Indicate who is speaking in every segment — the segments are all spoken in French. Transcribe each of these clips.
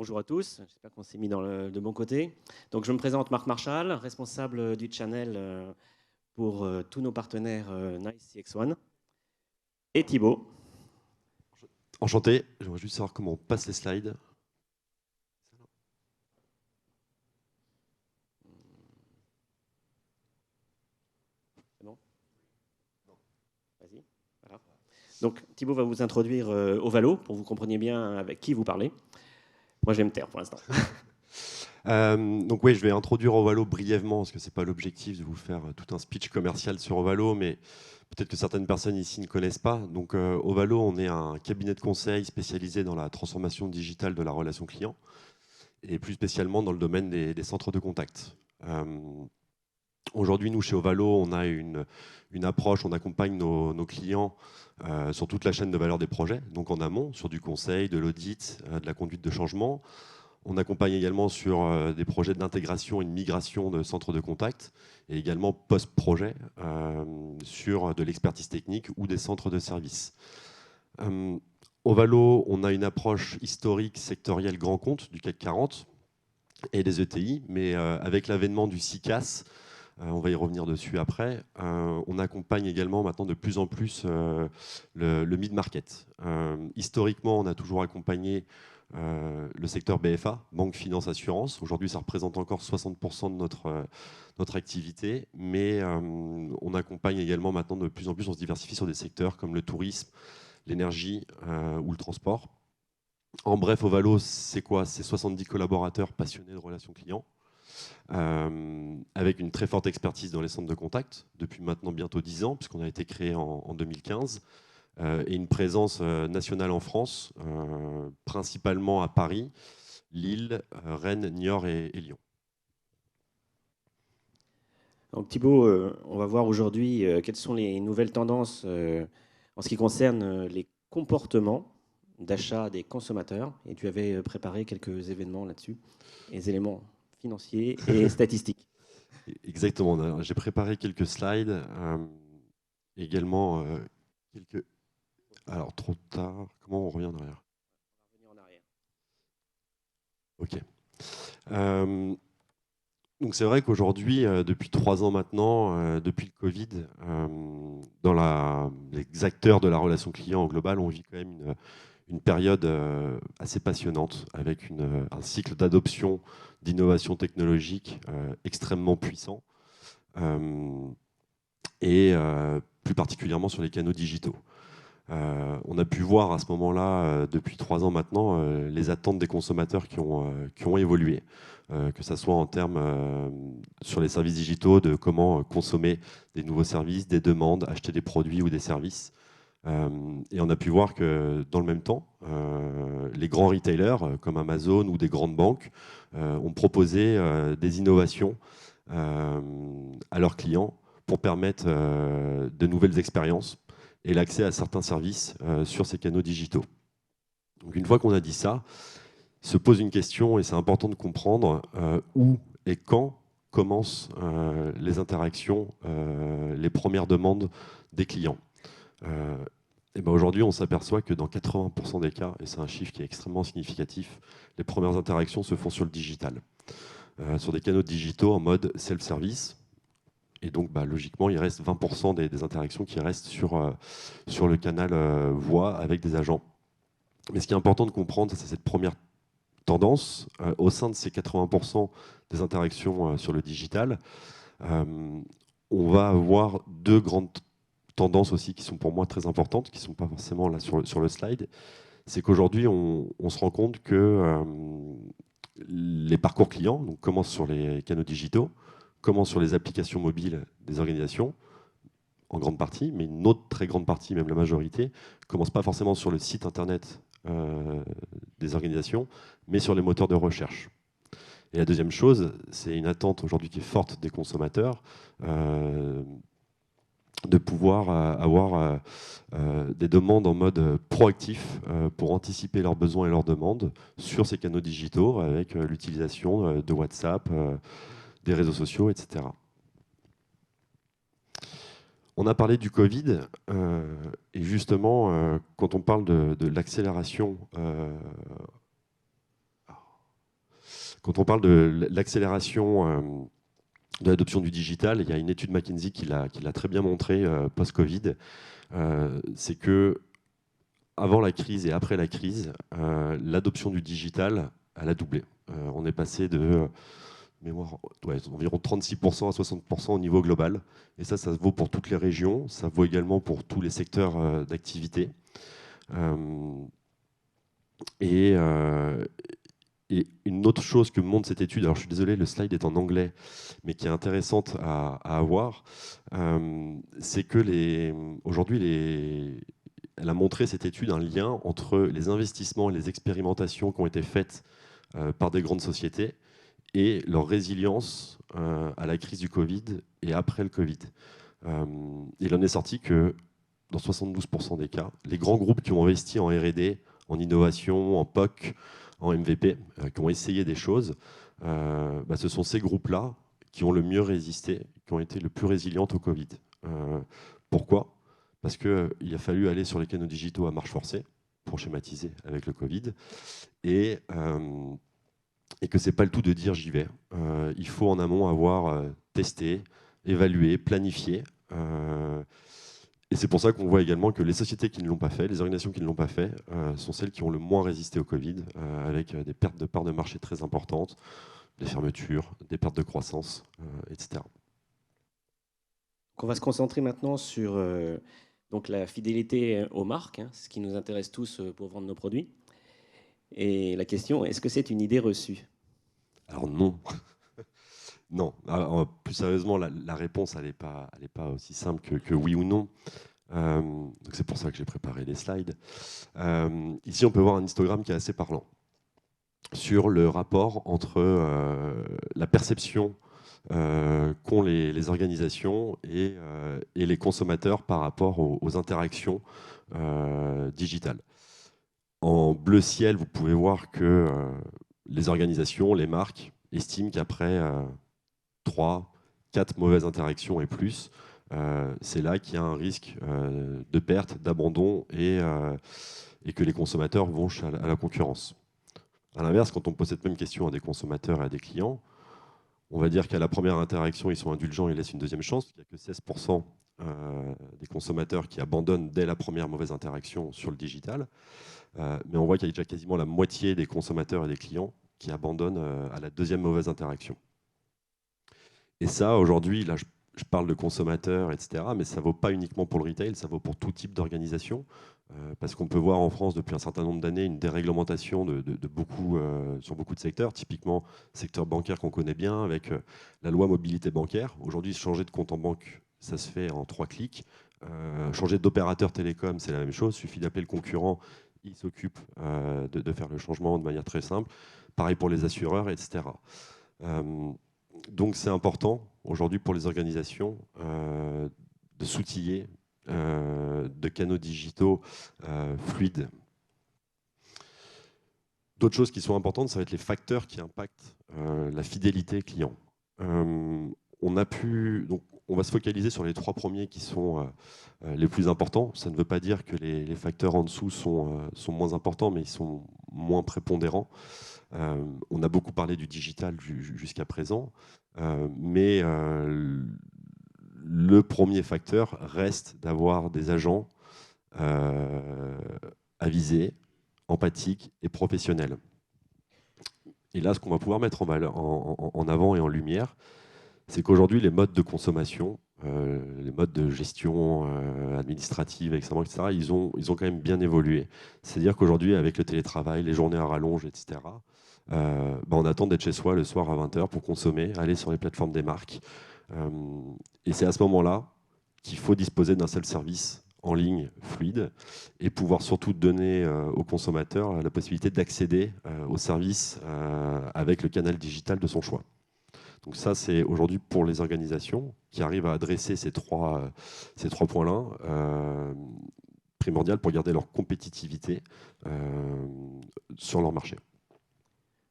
Speaker 1: bonjour à tous, j'espère qu'on s'est mis de bon côté. Donc je me présente Marc Marchal, responsable du channel pour tous nos partenaires Nice CX1. Et Thibaut.
Speaker 2: Enchanté, j'aimerais juste savoir comment on passe les slides.
Speaker 1: C'est bon? Vas-y. Voilà. Donc Thibaut va vous introduire Ovalo pour que vous compreniez bien avec qui vous parlez. Moi je vais me taire pour l'instant.
Speaker 2: Donc oui, je vais introduire Ovalo brièvement, parce que ce n'est pas l'objectif de vous faire tout un speech commercial sur Ovalo, mais peut-être que certaines personnes ici ne connaissent pas. Donc Ovalo, on est un cabinet de conseil spécialisé dans la transformation digitale de la relation client, et plus spécialement dans le domaine des centres de contact. Aujourd'hui, nous, chez Ovalo, on a une approche, on accompagne nos clients sur toute la chaîne de valeur des projets, donc en amont, sur du conseil, de l'audit, de la conduite de changement. On accompagne également sur des projets d'intégration et de migration de centres de contact, et également post-projet sur de l'expertise technique ou des centres de services. Ovalo, on a une approche historique sectorielle grand compte du CAC 40 et des ETI, mais avec l'avènement du CICAS, on va y revenir dessus après. On accompagne également maintenant de plus en plus le mid-market. Historiquement, on a toujours accompagné le secteur BFA, banque, finance, assurance. Aujourd'hui, ça représente encore 60% de notre activité, mais on accompagne également maintenant de plus en plus, on se diversifie sur des secteurs comme le tourisme, l'énergie ou le transport. En bref, Ovalo, c'est quoi? C'est 70 collaborateurs passionnés de relations clients, avec une très forte expertise dans les centres de contact, depuis maintenant bientôt 10 ans, puisqu'on a été créé en 2015, et une présence nationale en France, principalement à Paris, Lille, Rennes, Niort et Lyon.
Speaker 1: Donc Thibaut, on va voir aujourd'hui quelles sont les nouvelles tendances en ce qui concerne les comportements d'achat des consommateurs. Et tu avais préparé quelques événements là-dessus, les éléments financiers et statistiques.
Speaker 2: Exactement, j'ai préparé quelques slides, également quelques... Alors, trop tard, comment on revient en arrière?
Speaker 1: On va revenir en arrière.
Speaker 2: Ok. Donc c'est vrai qu'aujourd'hui, depuis 3 ans maintenant, depuis le Covid, dans les acteurs de la relation client en global, on vit quand même une période assez passionnante, avec un cycle d'adoption d'innovation technologique extrêmement puissant, et plus particulièrement sur les canaux digitaux. On a pu voir à ce moment-là, depuis 3 ans maintenant, les attentes des consommateurs qui ont évolué, que ce soit en termes sur les services digitaux, de comment consommer des nouveaux services, des demandes, acheter des produits ou des services. Et on a pu voir que dans le même temps, les grands retailers comme Amazon ou des grandes banques ont proposé des innovations à leurs clients pour permettre de nouvelles expériences et l'accès à certains services sur ces canaux digitaux. Donc une fois qu'on a dit ça, se pose une question, et c'est important de comprendre où et quand commencent les interactions, les premières demandes des clients. Et ben aujourd'hui, on s'aperçoit que dans 80% des cas, et c'est un chiffre qui est extrêmement significatif, les premières interactions se font sur le digital, sur des canaux digitaux en mode self-service. Et donc, logiquement, il reste 20% des interactions qui restent sur le canal voix avec des agents. Mais ce qui est important de comprendre, c'est cette première tendance. Au sein de ces 80% des interactions sur le digital, on va avoir 2 grandes tendances aussi qui sont pour moi très importantes, qui ne sont pas forcément là sur le slide. C'est qu'aujourd'hui, on se rend compte que les parcours clients donc, commencent sur les canaux digitaux, commencent sur les applications mobiles des organisations, en grande partie, mais une autre très grande partie, même la majorité, ne commence pas forcément sur le site internet des organisations, mais sur les moteurs de recherche. Et la deuxième chose, c'est une attente aujourd'hui qui est forte des consommateurs, de pouvoir avoir des demandes en mode proactif pour anticiper leurs besoins et leurs demandes sur ces canaux digitaux avec l'utilisation de WhatsApp, des réseaux sociaux, etc. On a parlé du Covid, et justement, quand on parle de l'accélération... Quand on parle de l'accélération de l'adoption du digital, il y a une étude McKinsey qui l'a très bien montré post-Covid. C'est que avant la crise et après la crise, l'adoption du digital, elle a doublé. On est passé de environ 36% à 60% au niveau global. Et ça vaut pour toutes les régions, ça vaut également pour tous les secteurs d'activité. Et une autre chose que montre cette étude, alors je suis désolé, le slide est en anglais, mais qui est intéressante à avoir, c'est que aujourd'hui, elle a montré cette étude un lien entre les investissements et les expérimentations qui ont été faites par des grandes sociétés et leur résilience à la crise du Covid et après le Covid. Il en est sorti que dans 72% des cas, les grands groupes qui ont investi en R&D, en innovation, en POC, en MVP, qui ont essayé des choses, ce sont ces groupes-là qui ont le mieux résisté, qui ont été le plus résilientes au Covid. Pourquoi ? Parce qu'il a fallu aller sur les canaux digitaux à marche forcée, pour schématiser avec le Covid, et que ce n'est pas le tout de dire j'y vais. Il faut en amont avoir testé, évalué, planifié. Et c'est pour ça qu'on voit également que les sociétés qui ne l'ont pas fait, les organisations qui ne l'ont pas fait, sont celles qui ont le moins résisté au Covid, avec des pertes de parts de marché très importantes, des fermetures, des pertes de croissance, etc.
Speaker 1: On va se concentrer maintenant sur donc la fidélité aux marques, hein, ce qui nous intéresse tous pour vendre nos produits. Et la question, est-ce que c'est une idée reçue ?
Speaker 2: Alors non. Non. Alors, plus sérieusement, la réponse, elle n'est pas aussi simple que oui ou non. Donc c'est pour ça que j'ai préparé les slides. Ici, on peut voir un histogramme qui est assez parlant sur le rapport entre la perception qu'ont les organisations et les consommateurs par rapport aux interactions digitales. En bleu ciel, vous pouvez voir que les organisations, les marques, estiment qu'après 3, 4 mauvaises interactions et plus, c'est là qu'il y a un risque de perte, d'abandon et que les consommateurs vont à la concurrence. À l'inverse, quand on pose cette même question à des consommateurs et à des clients, on va dire qu'à la première interaction, ils sont indulgents et laissent une deuxième chance. Il n'y a que 16% des consommateurs qui abandonnent dès la première mauvaise interaction sur le digital. Mais on voit qu'il y a déjà quasiment la moitié des consommateurs et des clients qui abandonnent à la deuxième mauvaise interaction. Et ça, aujourd'hui, là, je parle de consommateurs, etc., mais ça ne vaut pas uniquement pour le retail, ça vaut pour tout type d'organisation, parce qu'on peut voir en France, depuis un certain nombre d'années, une déréglementation sur beaucoup de secteurs, typiquement secteur bancaire qu'on connaît bien, avec la loi mobilité bancaire. Aujourd'hui, changer de compte en banque, ça se fait en 3 clics. Changer d'opérateur télécom, c'est la même chose, il suffit d'appeler le concurrent, il s'occupe de faire le changement de manière très simple. Pareil pour les assureurs, etc. Donc c'est important aujourd'hui pour les organisations de s'outiller de canaux digitaux fluides. D'autres choses qui sont importantes, ça va être les facteurs qui impactent la fidélité client. On va se focaliser sur les 3 premiers qui sont les plus importants. Ça ne veut pas dire que les facteurs en dessous sont moins importants, mais ils sont moins prépondérants. On a beaucoup parlé du digital jusqu'à présent, mais le premier facteur reste d'avoir des agents avisés, empathiques et professionnels. Et là, ce qu'on va pouvoir mettre en avant et en lumière, c'est qu'aujourd'hui, les modes de consommation, les modes de gestion administrative, etc., ils ont quand même bien évolué. C'est-à-dire qu'aujourd'hui, avec le télétravail, les journées à rallonge, etc., on attend d'être chez soi le soir à 20h pour consommer, aller sur les plateformes des marques. Et c'est à ce moment-là qu'il faut disposer d'un seul service en ligne fluide et pouvoir surtout donner aux consommateurs la possibilité d'accéder aux services avec le canal digital de son choix. Donc ça, c'est aujourd'hui pour les organisations qui arrivent à adresser ces trois points-là, primordial pour garder leur compétitivité sur leur marché.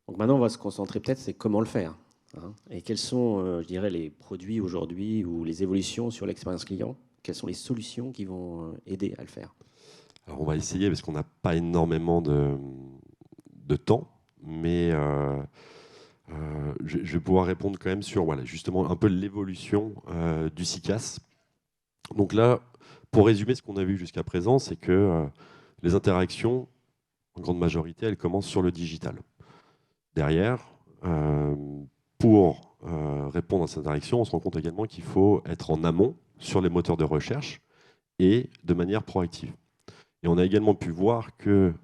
Speaker 1: Donc maintenant, on va se concentrer peut-être, c'est comment le faire. Hein, et quels sont, je dirais, les produits aujourd'hui ou les évolutions sur l'expérience client? Quelles sont les solutions qui vont aider à le faire?
Speaker 2: Alors on va essayer parce qu'on n'a pas énormément de temps, mais Je vais pouvoir répondre quand même sur voilà, justement un peu l'évolution du CICAS. Donc là, pour résumer ce qu'on a vu jusqu'à présent, c'est que les interactions, en grande majorité, elles commencent sur le digital. Derrière, pour répondre à ces interactions, on se rend compte également qu'il faut être en amont sur les moteurs de recherche et de manière proactive. Et on a également pu voir que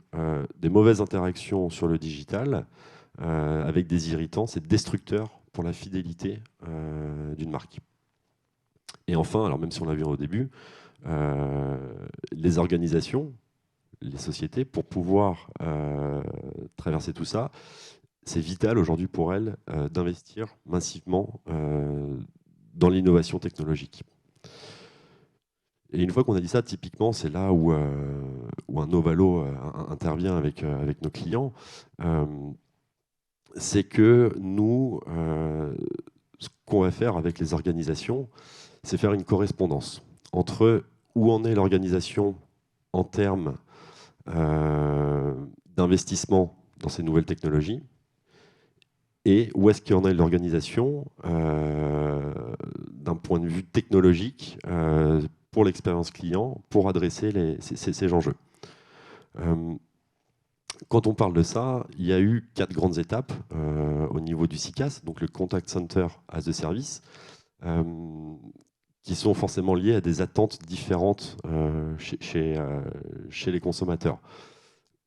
Speaker 2: des mauvaises interactions sur le digital, avec des irritants, c'est destructeur pour la fidélité d'une marque. Et enfin, alors même si on l'a vu au début, les organisations, les sociétés, pour pouvoir traverser tout ça, c'est vital aujourd'hui pour elles d'investir massivement dans l'innovation technologique. Et une fois qu'on a dit ça, typiquement, c'est là où un Novalo intervient avec nos clients. C'est que nous, ce qu'on va faire avec les organisations, c'est faire une correspondance entre où en est l'organisation en termes d'investissement dans ces nouvelles technologies et où est-ce qu'il en est l'organisation d'un point de vue technologique pour l'expérience client, pour adresser ces enjeux. Quand on parle de ça, il y a eu 4 grandes étapes au niveau du CICAS, donc le Contact Center as a Service, qui sont forcément liées à des attentes différentes chez les consommateurs.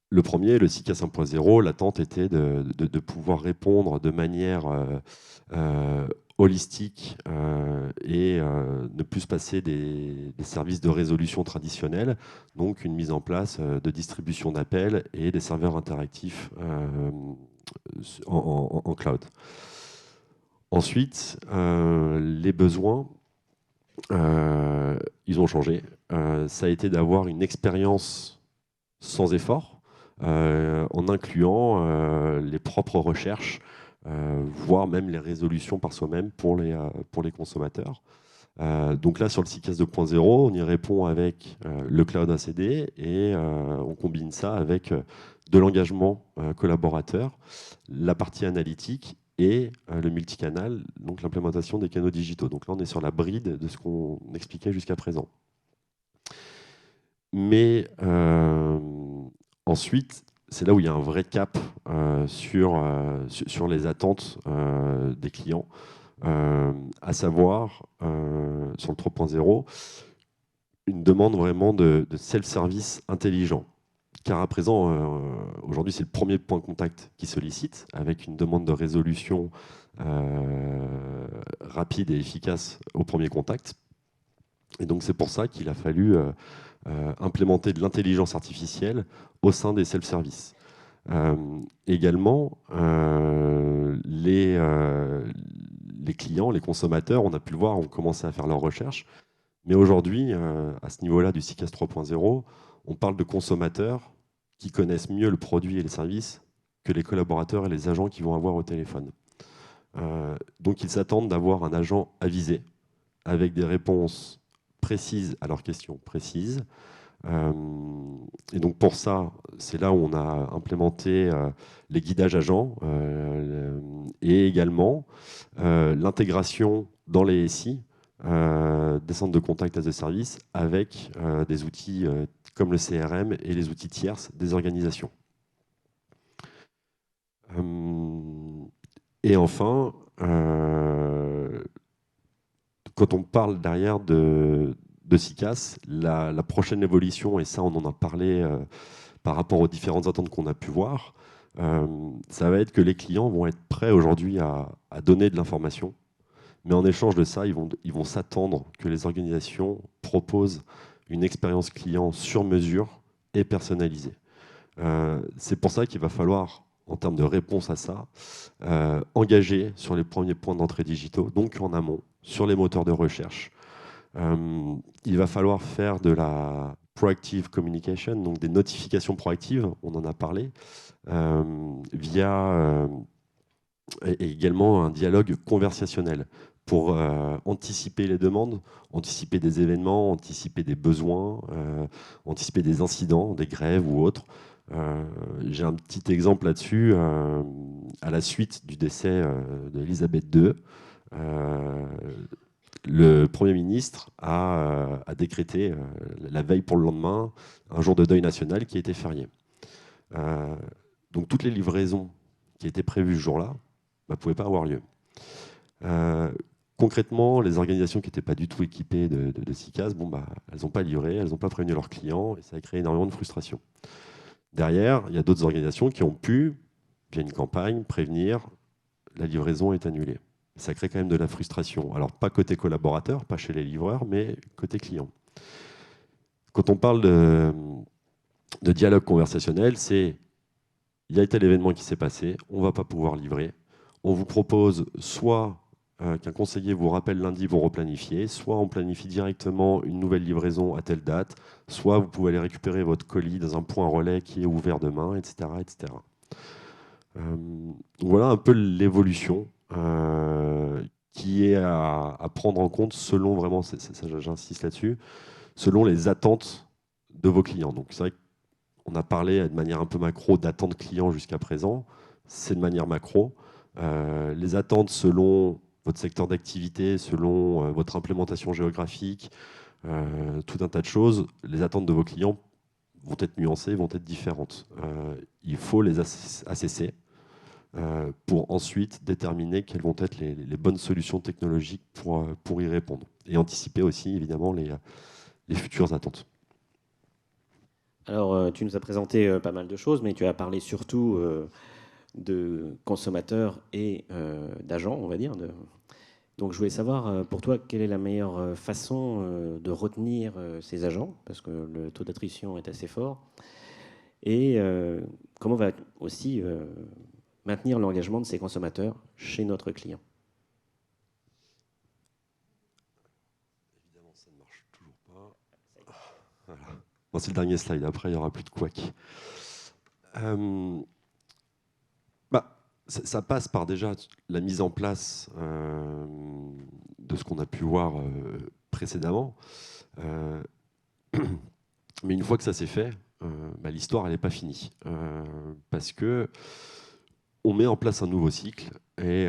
Speaker 2: Le premier, le CICAS 1.0, l'attente était de pouvoir répondre de manière holistique et ne plus se passer des services de résolution traditionnels, donc une mise en place de distribution d'appels et des serveurs interactifs en cloud. Ensuite, les besoins, ils ont changé. Ça a été d'avoir une expérience sans effort, en incluant les propres recherches, voire même les résolutions par soi-même pour les consommateurs. Donc là, sur le CICAS 2.0, on y répond avec le cloud ACD et on combine ça avec de l'engagement collaborateur, la partie analytique et le multicanal, donc l'implémentation des canaux digitaux. Donc là, on est sur la bride de ce qu'on expliquait jusqu'à présent. Mais ensuite, c'est là où il y a un vrai cap sur les attentes des clients, à savoir, sur le 3.0, une demande vraiment de self-service intelligent. Car à présent, aujourd'hui, c'est le premier point de contact qui sollicite, avec une demande de résolution rapide et efficace au premier contact. Et donc c'est pour ça qu'il a fallu implémenter de l'intelligence artificielle au sein des self-service. Également, les clients, les consommateurs, on a pu le voir, ont commencé à faire leurs recherches. Mais aujourd'hui, à ce niveau-là du CICAS 3.0, on parle de consommateurs qui connaissent mieux le produit et les services que les collaborateurs et les agents qui vont avoir au téléphone. Donc ils s'attendent d'avoir un agent avisé, avec des réponses précises à leurs questions précises. Et donc pour ça, c'est là où on a implémenté les guidages agents et également l'intégration dans les SI des centres de contact as a service avec des outils comme le CRM et les outils tierces des organisations. Et enfin, quand on parle derrière de CICAS, la prochaine évolution, et ça on en a parlé par rapport aux différentes attentes qu'on a pu voir, ça va être que les clients vont être prêts aujourd'hui à donner de l'information, mais en échange de ça, ils vont s'attendre que les organisations proposent une expérience client sur mesure et personnalisée. C'est pour ça qu'il va falloir, en termes de réponse à ça, engager sur les premiers points d'entrée digitaux, donc en amont, sur les moteurs de recherche. Il va falloir faire de la proactive communication, donc des notifications proactives, on en a parlé, via et également un dialogue conversationnel pour anticiper les demandes, anticiper des événements, anticiper des besoins, anticiper des incidents, des grèves ou autres, J'ai un petit exemple là-dessus. À la suite du décès d'Elisabeth II, le Premier ministre a décrété la veille pour le lendemain un jour de deuil national qui a été férié. Donc toutes les livraisons qui étaient prévues ce jour-là ne pouvaient pas avoir lieu. Concrètement, les organisations qui n'étaient pas du tout équipées de SICAS, elles n'ont pas livré, elles n'ont pas prévenu leurs clients, et ça a créé énormément de frustration. Derrière, il y a d'autres organisations qui ont pu, via une campagne, prévenir la livraison est annulée. Ça crée quand même de la frustration. Alors, pas côté collaborateur, pas chez les livreurs, mais côté client. Quand on parle de dialogue conversationnel, c'est il y a tel événement qui s'est passé, on ne va pas pouvoir livrer. On vous propose soit qu'un conseiller vous rappelle lundi pour replanifier, soit on planifie directement une nouvelle livraison à telle date, soit vous pouvez aller récupérer votre colis dans un point relais qui est ouvert demain, etc. etc. Voilà un peu l'évolution qui est à prendre en compte selon vraiment, j'insiste là-dessus, selon les attentes de vos clients. Donc c'est vrai qu'on a parlé de manière un peu macro d'attentes clients jusqu'à présent, c'est de manière macro. Les attentes selon votre secteur d'activité, selon votre implémentation géographique, tout un tas de choses, les attentes de vos clients vont être nuancées, vont être différentes. Il faut les assesser pour ensuite déterminer quelles vont être les bonnes solutions technologiques pour y répondre. Et anticiper aussi, évidemment, les futures attentes.
Speaker 1: Alors, tu nous as présenté pas mal de choses, mais tu as parlé surtout de consommateurs et d'agents, on va dire. Donc, je voulais savoir, pour toi, quelle est la meilleure façon de retenir ces agents, parce que le taux d'attrition est assez fort, et comment on va aussi maintenir l'engagement de ces consommateurs chez notre client.
Speaker 2: Évidemment, ça ne marche toujours pas. Voilà. Bon, c'est le dernier slide, après il n'y aura plus de couac. Ça passe par déjà la mise en place de ce qu'on a pu voir précédemment. Mais une fois que ça s'est fait, l'histoire elle n'est pas finie. Parce que on met en place un nouveau cycle et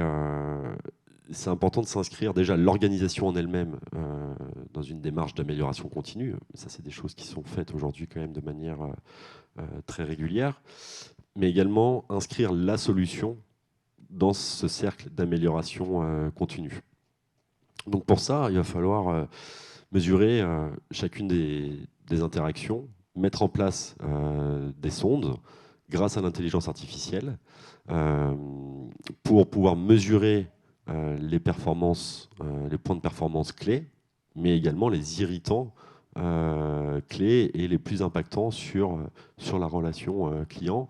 Speaker 2: c'est important de s'inscrire déjà l'organisation en elle-même dans une démarche d'amélioration continue. Ça, c'est des choses qui sont faites aujourd'hui quand même de manière très régulière. Mais également inscrire la solution dans ce cercle d'amélioration continue. Donc pour ça, il va falloir mesurer chacune des interactions, mettre en place des sondes grâce à l'intelligence artificielle pour pouvoir mesurer les performances, les points de performance clés, mais également les irritants clés et les plus impactants sur la relation client.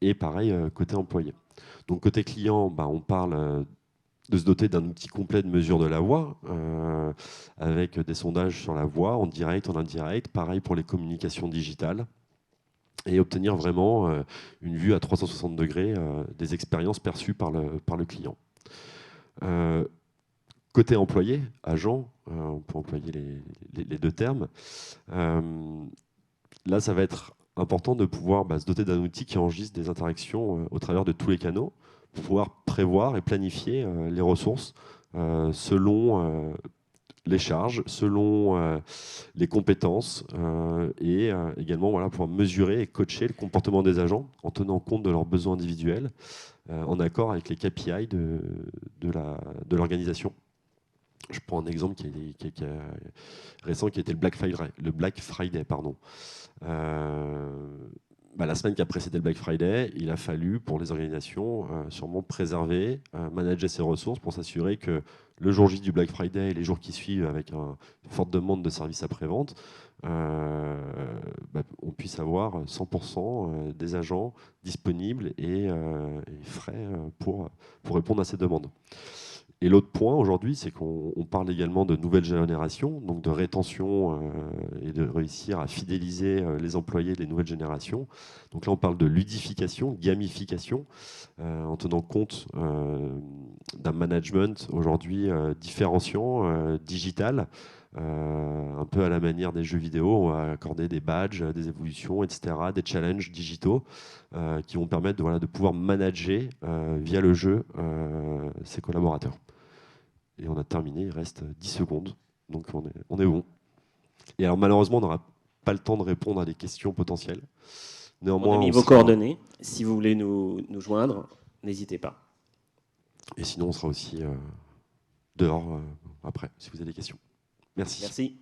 Speaker 2: Et pareil, côté employé. Donc côté client, on parle de se doter d'un outil complet de mesure de la voix, avec des sondages sur la voix, en direct, en indirect, pareil pour les communications digitales, et obtenir vraiment une vue à 360 degrés des expériences perçues par le client. Côté employé, agent, on peut employer les deux termes, là ça va être important de pouvoir se doter d'un outil qui enregistre des interactions au travers de tous les canaux, pour pouvoir prévoir et planifier les ressources selon les charges, selon les compétences et également pouvoir mesurer et coacher le comportement des agents en tenant compte de leurs besoins individuels en accord avec les KPI de l'organisation. Je prends un exemple qui est récent, qui était le Black Friday. La semaine qui a précédé le Black Friday, il a fallu pour les organisations sûrement préserver, manager ses ressources pour s'assurer que le jour J du Black Friday et les jours qui suivent, avec une forte demande de services après-vente, on puisse avoir 100% des agents disponibles et frais pour répondre à ces demandes. Et l'autre point aujourd'hui, c'est qu'on parle également de nouvelle génération, donc de rétention et de réussir à fidéliser les employés des nouvelles générations. Donc là, on parle de ludification, gamification, en tenant compte d'un management aujourd'hui différenciant, digital, un peu à la manière des jeux vidéo. On va accorder des badges, des évolutions, etc., des challenges digitaux qui vont permettre de pouvoir manager via le jeu ses collaborateurs. Et on a terminé, il reste 10 secondes, donc on est bon. Et alors malheureusement, on n'aura pas le temps de répondre à des questions potentielles. Néanmoins,
Speaker 1: on a mis vos coordonnées. Si vous voulez nous joindre, n'hésitez pas.
Speaker 2: Et sinon, on sera aussi dehors après, si vous avez des questions. Merci.
Speaker 1: Merci.